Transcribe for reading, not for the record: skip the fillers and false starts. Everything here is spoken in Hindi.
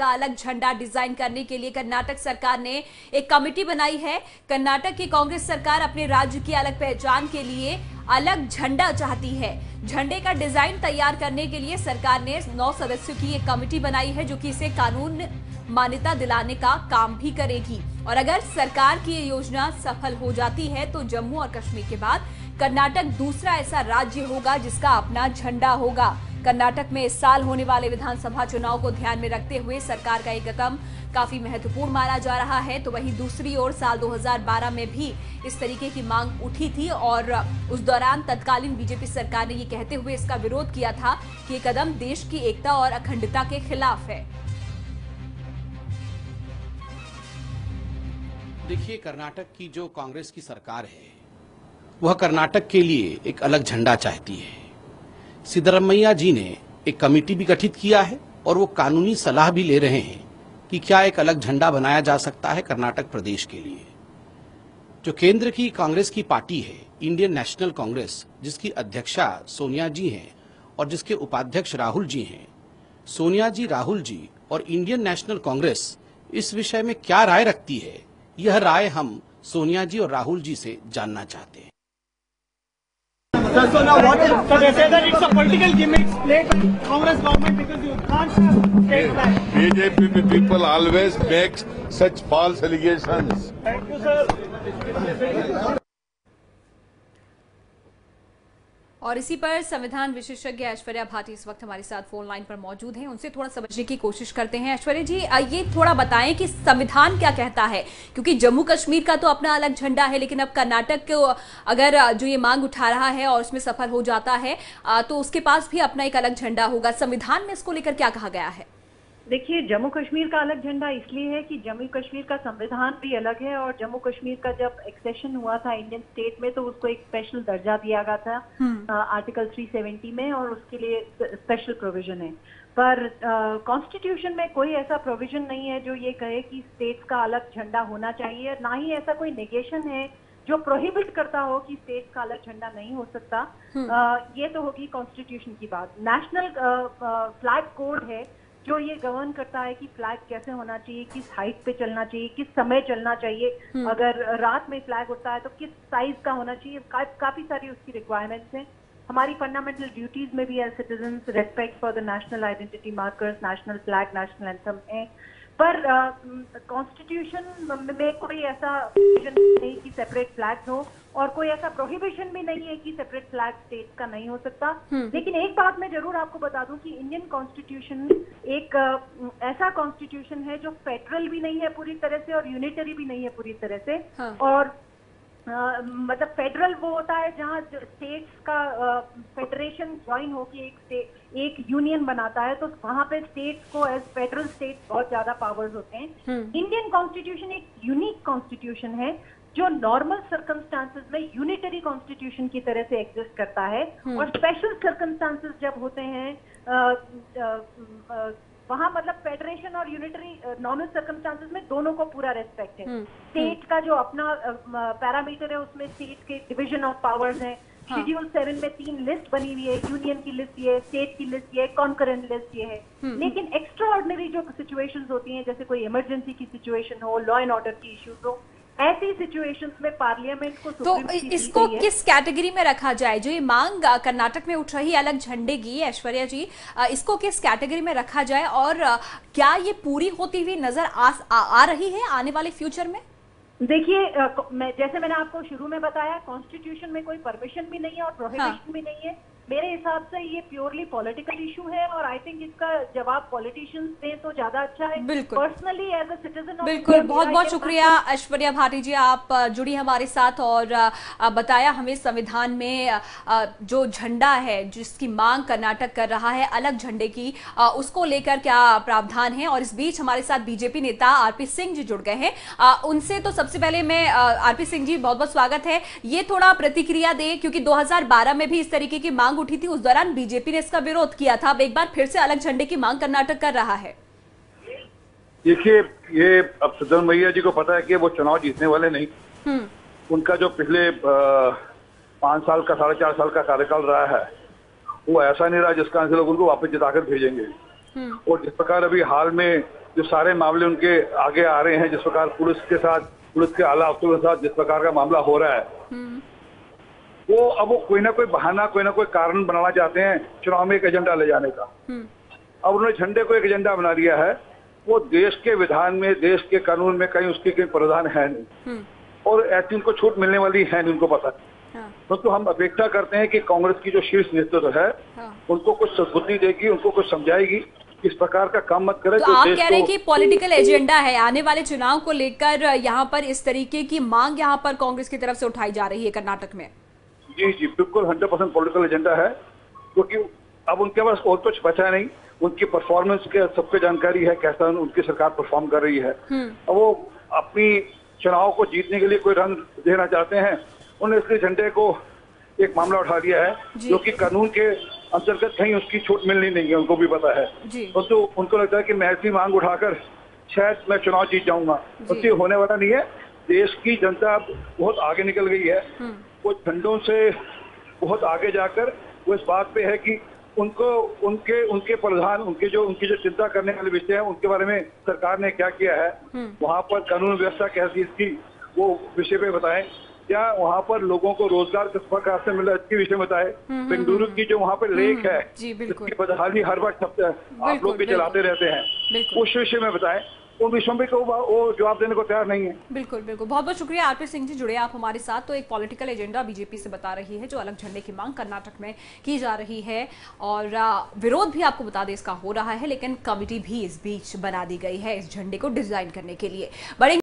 इसका अलग झंडा डिजाइन करने के लिए कर्नाटक सरकार ने एक कमेटी बनाई है। कर्नाटक की कांग्रेस सरकार अपने राज्य की अलग पहचान के लिए अलग झंडा चाहती है। झंडे का डिजाइन तैयार करने के लिए सरकार ने 9 सदस्यों की एक कमेटी बनाई है, जो कि इसे कानून मान्यता दिलाने का काम भी करेगी। और अगर सरकार की ये योजना सफल हो जाती है तो जम्मू और कश्मीर के बाद कर्नाटक दूसरा ऐसा राज्य होगा जिसका अपना झंडा होगा। कर्नाटक में इस साल होने वाले विधानसभा चुनाव को ध्यान में रखते हुए सरकार का एक कदम काफी महत्वपूर्ण माना जा रहा है। तो वहीं दूसरी ओर साल 2012 में भी इस तरीके की मांग उठी थी और उस दौरान तत्कालीन बीजेपी सरकार ने ये कहते हुए इसका विरोध किया था कि ये कदम देश की एकता और अखंडता के खिलाफ है। देखिए, कर्नाटक की जो कांग्रेस की सरकार है वह कर्नाटक के लिए एक अलग झंडा चाहती है। सिद्धरामैया जी ने एक कमेटी भी गठित किया है और वो कानूनी सलाह भी ले रहे हैं कि क्या एक अलग झंडा बनाया जा सकता है कर्नाटक प्रदेश के लिए। जो केंद्र की कांग्रेस की पार्टी है, इंडियन नेशनल कांग्रेस, जिसकी अध्यक्षा सोनिया जी हैं और जिसके उपाध्यक्ष राहुल जी हैं, सोनिया जी, राहुल जी और इंडियन नेशनल कांग्रेस इस विषय में क्या राय रखती है, यह राय हम सोनिया जी और राहुल जी से जानना चाहते हैं। So now what is, so they say that it's a political gimmick played by Congress government because you can't have state flag. BJP people always make such false allegations. Thank you, sir. और इसी पर संविधान विशेषज्ञ ऐश्वर्या भाटी इस वक्त हमारे साथ फोन लाइन पर मौजूद हैं। उनसे थोड़ा समझने की कोशिश करते हैं। ऐश्वर्या जी, ये थोड़ा बताएं कि संविधान क्या कहता है, क्योंकि जम्मू कश्मीर का तो अपना अलग झंडा है, लेकिन अब कर्नाटक को अगर जो ये मांग उठा रहा है और उसमें सफल हो जाता है तो उसके पास भी अपना एक अलग झंडा होगा। संविधान में इसको लेकर क्या कहा गया है? देखिए, जम्मू कश्मीर का अलग झंडा इसलिए है कि जम्मू कश्मीर का संविधान भी अलग है और जम्मू कश्मीर का जब एक्सेशन हुआ था इंडियन स्टेट में तो उसको एक स्पेशल दर्जा दिया गया था आर्टिकल 370 में, और उसके लिए स्पेशल प्रोविजन है। पर कॉन्स्टिट्यूशन में कोई ऐसा प्रोविजन नहीं है जो ये कहे कि स्टेट्स का अलग झंडा होना चाहिए, ना ही ऐसा कोई नेगेशन है जो प्रोहिबिट करता हो कि स्टेट्स का अलग झंडा नहीं हो सकता। ये तो होगी कॉन्स्टिट्यूशन की बात। नेशनल फ्लैग कोड है जो ये गवर्न करता है कि फ्लैग कैसे होना चाहिए, किस हाइट पे चलना चाहिए, किस समय चलना चाहिए, अगर रात में फ्लैग उड़ता है तो किस साइज का होना चाहिए। काफी सारी उसकी रिक्वायरमेंट्स हैं। हमारी फंडामेंटल ड्यूटीज में भी as citizens respect for the national identity markers, national flag, national anthem है। पर कॉन्स्टिट्यूशन में कोई ऐसा प्रोविजन नहीं कि सेपरेट फ्लैग्स हो और कोई ऐसा प्रोहिबिशन भी नहीं है कि सेपरेट फ्लैग स्टेट का नहीं हो सकता। लेकिन एक बात मैं जरूर आपको बता दूं कि इंडियन कॉन्स्टिट्यूशन एक ऐसा कॉन्स्टिट्यूशन है जो फेडरल भी नहीं है पूरी तरह से और यूनिटरी भी नहीं है पूरी तरह से। और मतलब फेडरल वो होता है जहाँ स्टेट्स का फेडरेशन ज्वाइन होकर एक यूनियन बनाता है, तो वहां पे स्टेट्स को एज फेडरल स्टेट्स बहुत ज्यादा पावर्स होते हैं। इंडियन कॉन्स्टिट्यूशन एक यूनिक कॉन्स्टिट्यूशन है जो नॉर्मल सर्कमस्टांसेस में यूनिटरी कॉन्स्टिट्यूशन की तरह से एग्जिस्ट करता है, और स्पेशल सर्कमस्टांसेस जब होते हैं वहां मतलब फेडरेशन और यूनिटरी नॉर्मल सर्कमस्टांसेस में दोनों को पूरा रेस्पेक्ट है। स्टेट का जो अपना पैरामीटर है उसमें स्टेट के डिवीजन ऑफ पावर्स हैं। शेड्यूल 7 में 3 लिस्ट बनी हुई है, यूनियन की लिस्ट ये है, स्टेट की लिस्ट ये है, कॉन्करेंट लिस्ट ये है। लेकिन एक्स्ट्रा ऑर्डिनरी जो सिचुएशंस होती हैं, जैसे कोई इमरजेंसी की सिचुएशन हो, लॉ एंड ऑर्डर की इश्यूज हो, ऐसी सिचुएशंस में पार्लियामेंट को तो इसको किस कैटेगरी में रखा जाए? जो ये मांग कर्नाटक में उठ रही अलग झंडे की, ऐश्वर्या जी, इसको किस कैटेगरी में रखा जाए और क्या ये पूरी होती हुई नजर आ रही है आने वाले फ्यूचर में? देखिए, जैसे मैंने आपको शुरू में बताया, कॉन्स्टिट्यूशन में कोई परमिशन भी नहीं है और प्रोहिबिशन भी नहीं है। मेरे हिसाब से ये प्योरली पॉलिटिकल इशू है और आई थिंक इसका जवाब पॉलिटिशियंस दें तो ज्यादा अच्छा है। Personally as a citizen. बिल्कुल, बहुत बहुत शुक्रिया ऐश्वर्या भाटी जी, आप जुड़ी हमारे साथ और बताया हमें संविधान में जो झंडा है जिसकी मांग कर्नाटक कर रहा है अलग झंडे की, उसको लेकर क्या प्रावधान है। और इस बीच हमारे साथ बीजेपी नेता आरपी सिंह जी जुड़ गए हैं। उनसे तो सबसे पहले मैं आरपी सिंह जी, बहुत बहुत स्वागत है। ये थोड़ा प्रतिक्रिया दें, क्योंकि 2012 में भी इस तरीके की मांग उठी थी, उस दौरान बीजेपी ने इसका विरोध किया था। अब एक बार फिर से अलग झंडे की मांग कर्नाटक कर रहा है। देखिए, ये अब सिद्धरामैया जी को पता है कि वो चुनाव जीतने वाले नहीं। उनका जो पिछले 5 साल का 4.5 साल का कार्यकाल रहा है वो ऐसा नहीं रहा जिसका से लोग उनको वापस जिताकर भेजेंगे। और जिस प्रकार अभी हाल में जो सारे मामले उनके आगे आ रहे हैं, जिस प्रकार पुलिस के आला अफसरों के साथ जिस प्रकार का मामला हो रहा है, वो कोई ना कोई बहाना, कोई ना कोई कारण बनाना चाहते हैं चुनाव में एक एजेंडा ले जाने का। अब उन्होंने झंडे को एक एजेंडा बना लिया है। वो देश के विधान में, देश के कानून में कहीं उसके कोई प्रावधान है नहीं, और ऐसी उनको छूट मिलने वाली है नहीं, उनको पता है। तो हम अपेक्षा करते हैं कि कांग्रेस की जो शीर्ष नेतृत्व है उनको कुछ सद्बुद्धि देगी, उनको कुछ समझाएगी, इस प्रकार का काम मत करे। तो आप कह रहे हैं कि पॉलिटिकल एजेंडा है, आने वाले चुनाव को लेकर यहाँ पर इस तरीके की मांग यहाँ पर कांग्रेस की तरफ से उठाई जा रही है कर्नाटक में? जी बिल्कुल 100% पॉलिटिकल एजेंडा है, क्योंकि अब उनके पास और कुछ बचा नहीं। उनकी परफॉर्मेंस के सबको जानकारी है, कैसा उनकी सरकार परफॉर्म कर रही है। अब वो अपनी चुनाव को जीतने के लिए कोई रंग देना चाहते हैं, उन्होंने इसलिए झंडे को एक मामला उठा लिया है, जो कि कानून के अंतर्गत कहीं उसकी छूट मिलनी नहीं है, उनको भी पता है। तो उनको लगता है कि मैं ऐसी मांग उठाकर शायद मैं चुनाव जीत जाऊंगा, उससे होने वाला नहीं है। देश की जनता बहुत आगे निकल गई है, वो झंडों से बहुत आगे जाकर वो इस बात पे है कि उनको उनके प्रधान, उनकी जो चिंता करने वाले विषय है, उनके बारे में सरकार ने क्या किया है, वहाँ पर कानून व्यवस्था कैसी इसकी, वो विषय पे बताएं। क्या वहाँ पर लोगों को रोजगार किस प्रकार से मिला, इसके विषय में बताएं। बेंगलुरु की जो वहाँ पर लेक है, इसकी बदहाली हर बार छपता है, आप लोग भी चलाते रहते हैं, उस विषय में बताएं। उन विषयों में वो जवाब देने को तैयार नहीं है। बिल्कुल बिल्कुल, बहुत बहुत शुक्रिया आरपी सिंह जी, जुड़े आप हमारे साथ। तो एक पॉलिटिकल एजेंडा बीजेपी से बता रही है, जो अलग झंडे की मांग कर्नाटक में की जा रही है, और विरोध भी आपको बता दें इसका हो रहा है, लेकिन कमिटी भी इस बीच बना दी गई है इस झंडे को डिजाइन करने के लिए। बड़े